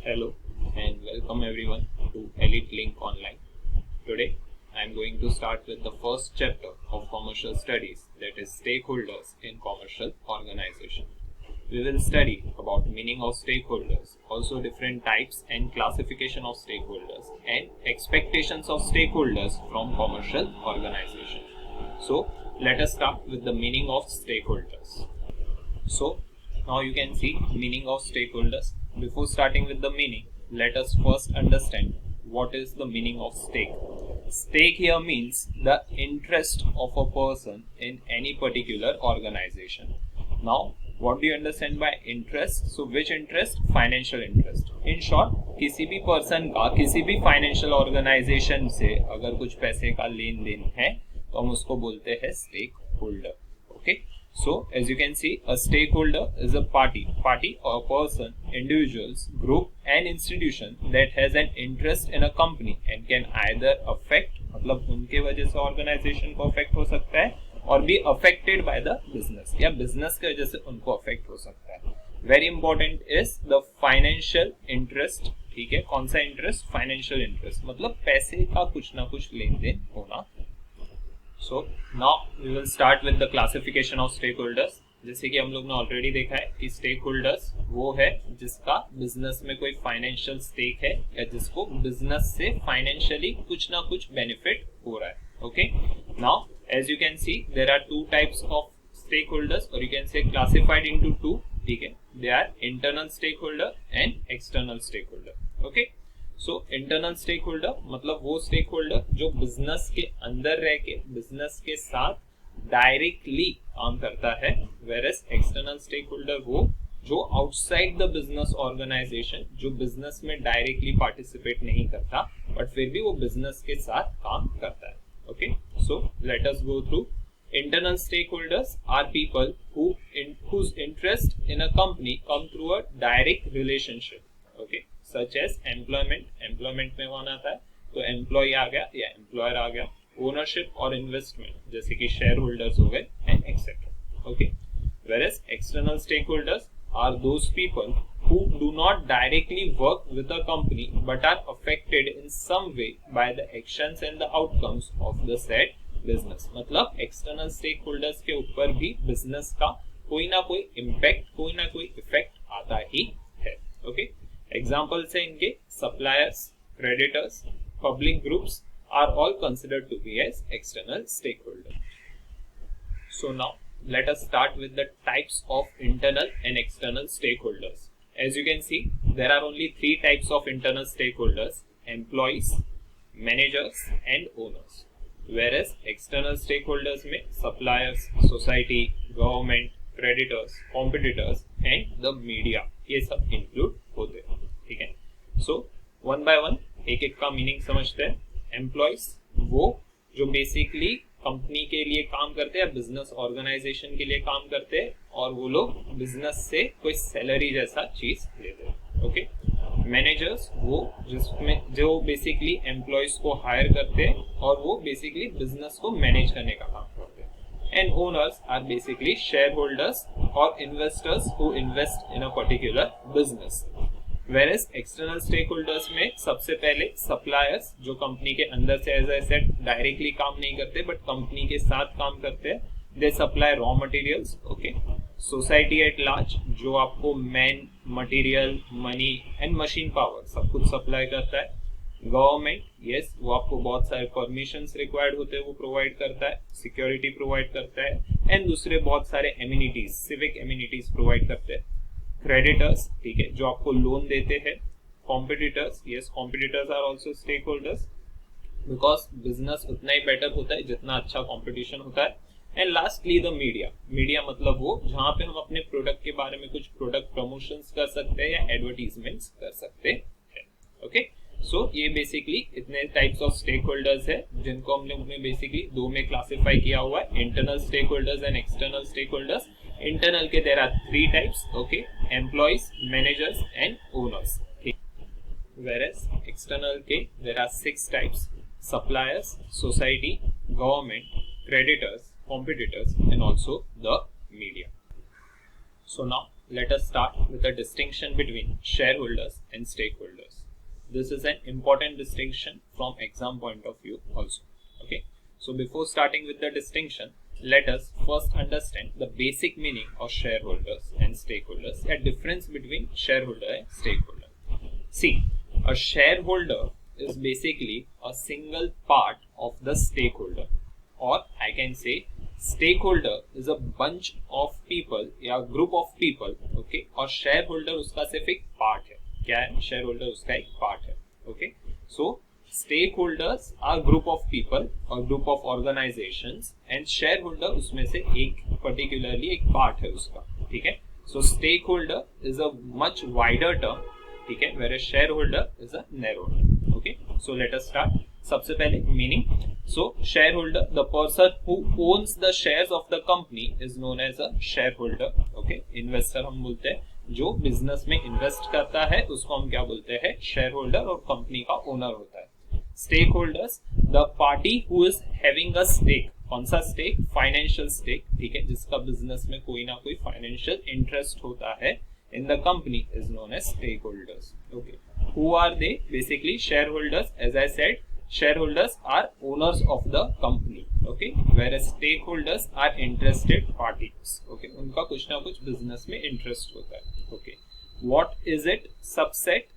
Hello and welcome everyone to Elite Link Online. Today I am going to start with the first chapter of commercial studies, that is stakeholders in commercial organization. We will study about meaning of stakeholders, also different types and classification of stakeholders and expectations of stakeholders from commercial organization. So let us start with the meaning of stakeholders. So now you can see meaning of stakeholders. Before starting with the meaning, let us first understand what is the meaning of stake. Stake here means the interest of a person in any particular organization. Now, what do you understand by interest? So, which interest? Financial interest. In short, किसी भी person का किसी भी financial organization से अगर कुछ पैसे का लेन देन है तो हम उसको बोलते हैं stakeholder. Okay? So, as you can see, a stakeholder is a party or person, individuals, group and institution that has an interest in a company and can either affect, मतलब उनके वजह से organization को affect हो सकता है और be affected by the business या business के वजह से उनको affect हो सकता है. Very important is the financial interest. ठीक है, कौन सा interest? Financial interest, मतलब पैसे का कुछ ना कुछ लेन देन होना. So now we will start with the classification of stakeholders. जैसे कि हम लोग ने ऑलरेडी देखा है कि stakeholders वो है जिसका बिजनेस में कोई फाइनेंशियल स्टेक है या जिसको बिजनेस से फाइनेंशियली कुछ ना कुछ बेनिफिट हो रहा है. Okay, now as you can see there are two types of stakeholders और you can say classified into two. ठीक है, they are internal stakeholder and external stakeholder. Okay. So internal stakeholder मतलब वो stake holder जो business के अंदर रह के बिजनेस के साथ डायरेक्टली काम करता है, वेरएस एक्सटर्नल स्टेक होल्डर वो जो आउटसाइड द बिजनेस ऑर्गेनाइजेशन, जो बिजनेस में डायरेक्टली पार्टिसिपेट नहीं करता बट फिर भी वो बिजनेस के साथ काम करता है. Okay, so let us go through. Internal stakeholders are people whose interest in a company come through a direct relationship. Okay, such as employment में कौन आता है तो एम्प्लॉय आ गया या एम्प्लॉयर आ गया. ओनरशिप और इन्वेस्टमेंट जैसे कि शेयर होल्डर्स हो गए and etcetera. Okay, whereas external stakeholders are those people who do not directly work with a company but are affected in some way by the actions and the outcomes of the said business. मतलब external stakeholders के ऊपर भी business का कोई ना कोई impact, कोई ना कोई इफेक्ट आता ही है. ओके, examples है इनके suppliers, creditors, public groups are all considered to be as external stakeholder. So now let us start with the types of internal and external stakeholders. As you can see, there are only three types of internal stakeholders: employees, managers and owners. Whereas external stakeholders में suppliers, society, government, creditors, competitors and the media ये सब include होते हैं. ठीक है, so one by one एक एक का मीनिंग समझते हैं. एम्प्लॉयज वो जो बेसिकली कंपनी के लिए काम करते हैं, बिजनेस ऑर्गेनाइजेशन के लिए काम करते हैं और वो लोग बिजनेस से कोई सैलरी जैसा चीज लेते हैं. ओके, मैनेजर्स वो जिसमें जो बेसिकली एम्प्लॉयज को हायर करते हैं और वो बेसिकली बिजनेस को मैनेज करने का काम करते हैं. And owners are basically shareholders or investors who invest in a particular business. Whereas external stakeholders में सबसे पहले suppliers जो कंपनी के अंदर से as I said डायरेक्टली काम नहीं करते बट कंपनी के साथ काम करते हैं. They supply raw materials. Okay. Society at large जो आपको man, material, money and machine power सब कुछ सप्लाई करता है. गवर्नमेंट यस वो आपको बहुत सारे परमिशंस रिक्वायर्ड होते हैं वो प्रोवाइड करता है, सिक्योरिटी प्रोवाइड करता है एंड दूसरे बहुत सारे एमिनिटीज, सिविक एमिनिटीज प्रोवाइड करते हैं. क्रेडिटर्स, ठीक है, जो आपको लोन देते हैं. Competitors, yes competitors are also stakeholders because business उतना ही बेटर होता है जितना अच्छा कॉम्पिटिशन होता है. And lastly the media. Media मतलब वो जहाँ पे हम अपने प्रोडक्ट के बारे में कुछ प्रोडक्ट प्रमोशंस कर सकते हैं या एडवर्टीजमेंट्स कर सकते हैं. ओके, सो ये बेसिकली इतने टाइप्स ऑफ स्टेक होल्डर्स है जिनको हम लोग ने बेसिकली दो में क्लासिफाई किया हुआ है, internal stakeholders and external stakeholders. Internal के there are three types. Okay, employees, managers and owners. Whereas external के there are six types: suppliers, society, government, creditors, competitors and also the media. So now let us start with a distinction between shareholders and stakeholders. This is an important distinction from exam point of view also. Okay, so before starting with the distinction, let us first understand the basic meaning of shareholders and stakeholders, a difference between shareholder and stakeholder. See, a shareholder is basically a single part of the stakeholder, or I can say stakeholder is a bunch of people या group of people, okay, और shareholder उसका सिर्फ एक part है. क्या है? shareholder उसका एक part है. Okay, so stakeholders are group of people or group of organizations and shareholder उसमें से एक particularly एक part है उसका. ठीक है? So stakeholder is a much wider term. ठीक है? Whereas shareholder is a narrow term. Okay, so let us start. सबसे पहले meaning. So shareholder, the person who owns the shares of the company is known as a shareholder. Okay, investor हम बोलते हैं, जो business में invest करता है उसको हम क्या बोलते हैं? शेयरहोल्डर, और कंपनी का ओनर होता है. Stakeholders, the party who is having a stake. कौन सा स्टेक? Financial stake. ठीक है, जिसका बिजनेस में कोई ना कोई फाइनेंशियल इंटरेस्ट होता है in the company is known as stakeholders. Okay, who are they? Basically shareholders, as I said, shareholders are owners of the company. Okay, whereas stakeholders are interested parties. Okay, उनका कुछ ना कुछ business में interest होता है. Okay, what is it? Subset.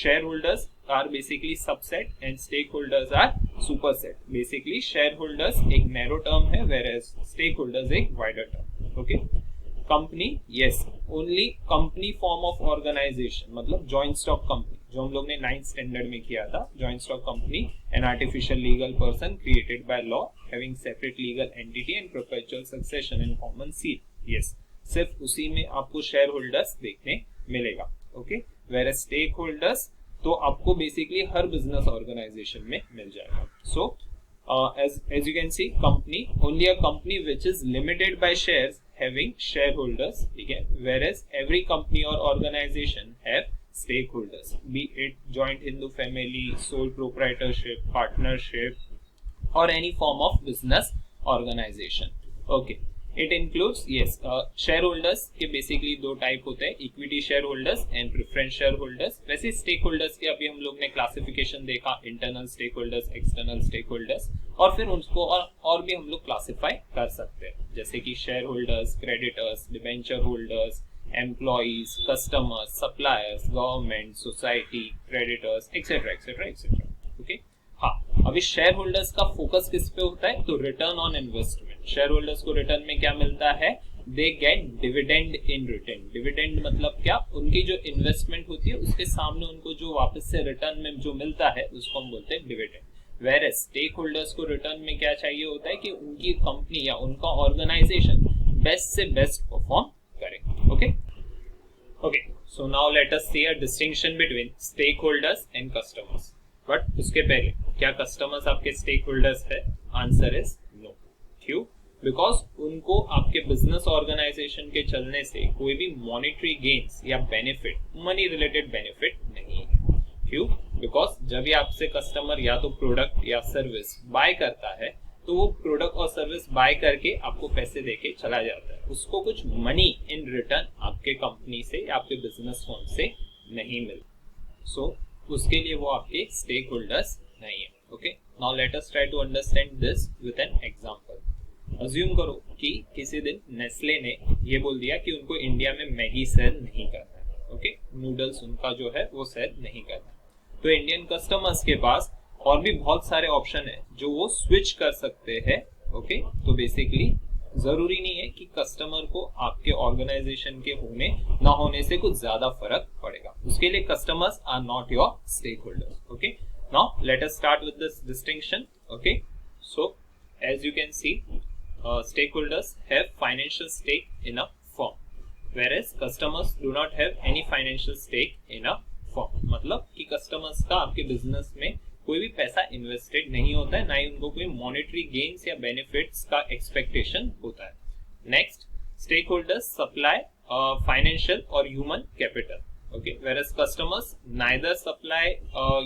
Shareholders are basically subset and stakeholders are superset. Basically shareholders एक narrow term है, whereas stakeholders एक wider term. Okay, company, yes, only company form of organization, मतलब joint stock company जो हम लोग ने 9th standard में किया था. Joint stock company, an artificial legal person created by law having separate legal entity and perpetual succession and common seat. Yes, सिर्फ उसी में आपको शेयर होल्डर्स देखने मिलेगा. ओके, वेयर स्टेक होल्डर्स तो आपको बेसिकली हर बिजनेस ऑर्गेनाइजेशन में मिल जाएगा. सो as you can see, company, only a company which is limited by shares having shareholders. ठीक है, whereas every company or organization have stakeholders, be it joint Hindu family, sole proprietorship, partnership, or any form of business organization. Okay, it includes, yes, shareholders के basically दो type होते हैं, equity shareholders and preference shareholders. वैसे stakeholders के अभी हम लोग ने classification देखा, internal stakeholders, external stakeholders, और फिर उसको और भी हम लोग classify कर सकते हैं, जैसे कि shareholders, creditors, debenture holders, employees, customers, suppliers, government, society, creditors, etc., etc., etc. Okay, हाँ, अभी शेयर होल्डर्स का फोकस किस पे होता है? तो return on investment. Share holders को रिटर्न में क्या मिलता है? They get dividend in return. Dividend मतलब क्या? उनकी जो इन्वेस्टमेंट होती है उसके सामने उनको जो वापस से रिटर्न में जो मिलता है उसको हम बोलते हैं डिविडेंड. वेयर स्टेक होल्डर्स को रिटर्न में क्या चाहिए होता है कि उनकी कंपनी या उनका ऑर्गेनाइजेशन बेस्ट से बेस्ट परफॉर्म करे. Okay, okay, so now let us see a distinction between stakeholders and customers. But उसके पहले क्या customers आपके stakeholders है? Answer is no. क्यों? Because उनको आपके business organization के चलने से कोई भी monetary gains या benefit, money related benefit नहीं है. क्यों? Because जब ये आपसे customer या तो product या service buy करता है तो वो प्रोडक्ट और सर्विस बाय करके आपको पैसे देके चला जाता है, उसको कुछ मनी इन रिटर्न आपके कंपनी से या आपके बिजनेस फर्म से नहीं मिलता. सो उसके लिए वो आपके स्टेक होल्डर्स नहीं है. Okay, now let us try to understand this with an example. Assume करो कि किसी दिन नेस्ले ने ये बोल दिया कि उनको इंडिया में मैगी सेल नहीं करना है. ओके, नूडल्स उनका जो है वो सेल नहीं करना. तो इंडियन कस्टमर्स के पास और भी बहुत सारे ऑप्शन है जो वो स्विच कर सकते हैं. ओके, तो बेसिकली जरूरी नहीं है कि कस्टमर को आपके ऑर्गेनाइजेशन के होने ना होने से कुछ ज्यादा फर्क पड़ेगा. उसके लिए customers are not your stakeholders. Okay, now let us start with this distinction. Okay, so as you can see, stakeholders have financial stake in a firm, whereas customers do not have any financial stake in a firm. मतलब कि customers का आपके business में कोई भी पैसा invested नहीं होता है, ना ही उनको कोई मॉनेटरी गेन्स या बेनिफिट्स का एक्सपेक्टेशन होता है. Next, stakeholders supply financial और human capital. Okay, whereas customers neither supply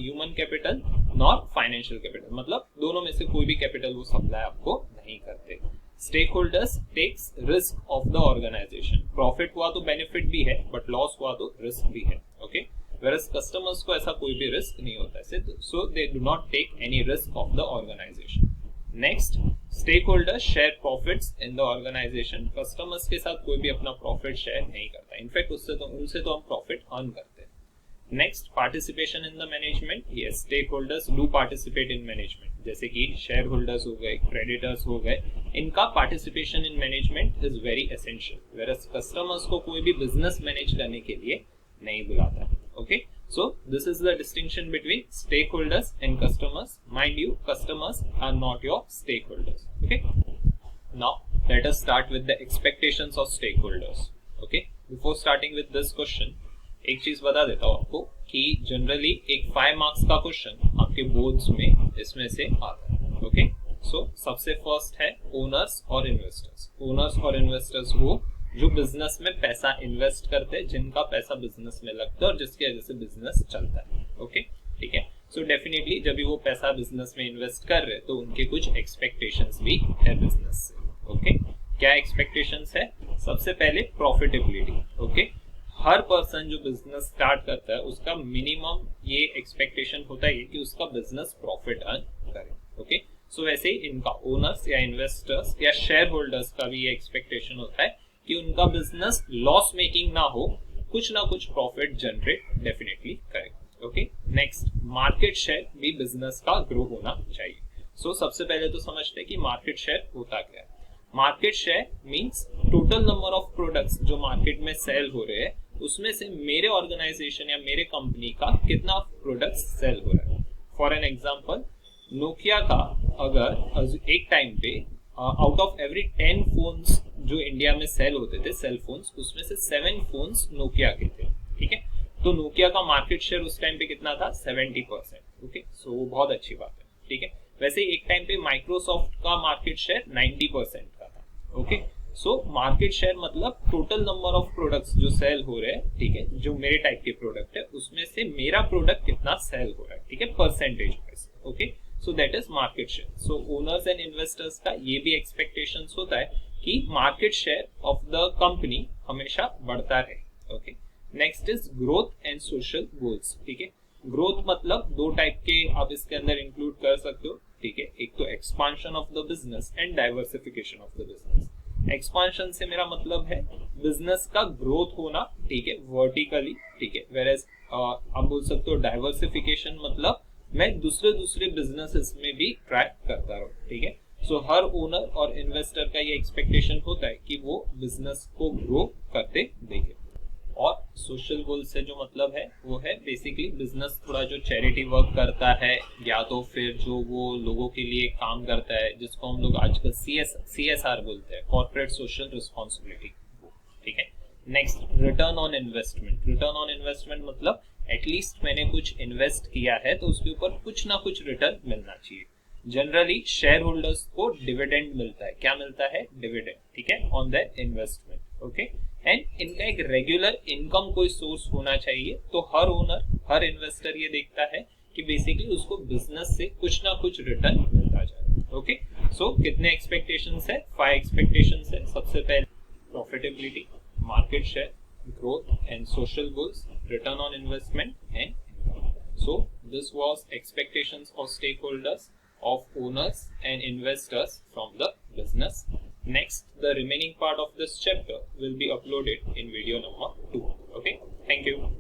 human capital nor financial capital, मतलब दोनों में से कोई भी कैपिटल वो सप्लाई आपको नहीं करते. Stakeholders takes risk of the organization. Profit हुआ तो बेनिफिट भी है, बट लॉस हुआ तो रिस्क भी है. ओके, whereas कस्टमर्स को ऐसा कोई भी रिस्क नहीं होता है, so they do not take any risk of the organization. Next, stakeholders share profits in the organization. Customers के साथ कोई भी अपना प्रॉफिट शेयर नहीं करता, इनफैक्ट उनसे तो हम प्रॉफिट अर्न करते हैं. Next, participation in the management. Yes, stakeholders do participate in management. जैसे कि शेयर होल्डर्स हो गए, क्रेडिटर्स हो गए, इनका participation in management is very essential. Whereas customers को कोई भी बिजनेस मैनेज करने के लिए नहीं बुलाता है. Okay, so this is the distinction between stakeholders and customers. Mind you, customers are not your stakeholders. Okay, now let us start with the expectations of stakeholders. Okay, before starting with this question, एक चीज बता देता हूँ आपको कि generally एक 5 marks का question आपके बोर्ड्स में इसमें से आता है. ओके, सो सबसे फर्स्ट है ओनर्स और इन्वेस्टर्स. ओनर्स और इन्वेस्टर्स वो जो बिजनेस में पैसा इन्वेस्ट करते हैं, जिनका पैसा बिजनेस में लगता है और जिसकी वजह से बिजनेस चलता है. ओके, ठीक है. सो डेफिनेटली जब भी वो पैसा बिजनेस में इन्वेस्ट कर रहे हैं तो उनके कुछ एक्सपेक्टेशंस भी है बिजनेस से. ओके, क्या एक्सपेक्टेशंस है? सबसे पहले प्रॉफिटेबिलिटी. ओके, हर पर्सन जो बिजनेस स्टार्ट करता है उसका मिनिमम ये एक्सपेक्टेशन होता है कि उसका बिजनेस प्रॉफिट अर्न करे. ओके, सो वैसे ही इनका ओनर्स या इन्वेस्टर्स या शेयर होल्डर्स का भी ये एक्सपेक्टेशन होता है कि उनका बिजनेस लॉस मेकिंग ना हो, कुछ ना कुछ प्रॉफिट जनरेट डेफिनेटली करेगा. ओके, नेक्स्ट, मार्केट शेयर भी बिजनेस का ग्रो होना चाहिए. सो सबसे पहले तो समझते हैं कि मार्केट शेयर होता क्या है. Market share means total number of products जो मार्केट में सेल हो रहे हैं उसमें से मेरे ऑर्गेनाइजेशन या मेरे कंपनी का कितना प्रोडक्ट्स सेल हो रहा है. फॉर एन एग्जांपल, नोकिया का अगर एक टाइम पे आउट ऑफ एवरी 10 फोन्स जो इंडिया में सेल होते थे, सेल फोन्स, उसमें से 7 फोन्स नोकिया के थे. ठीक है, तो नोकिया का मार्केट शेयर उस टाइम पे कितना था? 70%. ओके, सो वो बहुत अच्छी बात है. ठीक है, वैसे एक टाइम पे माइक्रोसॉफ्ट का मार्केट शेयर 90% का था. ओके, सो मार्केट शेयर मतलब टोटल नंबर ऑफ प्रोडक्ट्स जो सेल हो रहे हैं, ठीक है, जो मेरे टाइप के प्रोडक्ट है उसमें से मेरा प्रोडक्ट कितना सेल हो रहा है. ठीक है, percentage wise. Okay, so that is market share. So owners and investors का ये भी एक्सपेक्टेशंस होता है कि market share of the company हमेशा बढ़ता रहे. Okay, next is growth and social goals. ठीक है, ग्रोथ मतलब 2 टाइप के आप इसके अंदर इंक्लूड कर सकते हो. ठीक है, एक तो expansion of the business and diversification of the business. Expansion से मेरा मतलब है बिजनेस का ग्रोथ होना. ठीक है, वर्टिकली. ठीक है, वेयरएज आप बोल सकते हो डाइवर्सिफिकेशन मतलब मैं दूसरे बिजनेसेस में भी ट्राई करता रहूं. ठीक है, सो हर ओनर और इन्वेस्टर का ये एक्सपेक्टेशन होता है कि वो बिजनेस को ग्रो करते देखे. और सोशल गोल से जो मतलब है वो है बेसिकली बिजनेस थोड़ा जो चैरिटी वर्क करता है या तो फिर जो वो लोगों के लिए काम करता है, जिसको हम लोग आजकल CSR बोलते हैं, कॉर्पोरेट सोशल रिस्पॉन्सिबिलिटी. ठीक है, next, return on investment. Return on investment मतलब एटलीस्ट मैंने कुछ इन्वेस्ट किया है तो उसके ऊपर कुछ ना कुछ रिटर्न मिलना चाहिए. जनरली शेयर होल्डर्स को डिविडेंड मिलता है. क्या मिलता है? डिविडेंड. ठीक है, on the investment. Okay, and इनका एक रेगुलर इनकम कोई सोर्स होना चाहिए. तो हर ओनर, हर इन्वेस्टर ये देखता है कि बेसिकली उसको बिजनेस से कुछ ना कुछ रिटर्न मिलता जाए. ओके, सो कितने एक्सपेक्टेशंस है? 5 एक्सपेक्टेशंस है. सबसे पहले profitability, market share, growth and social goals, return on investment and income. So this was expectations of stakeholders, of owners and investors from the business. Next, the remaining part of this chapter will be uploaded in video number 2. Okay, thank you.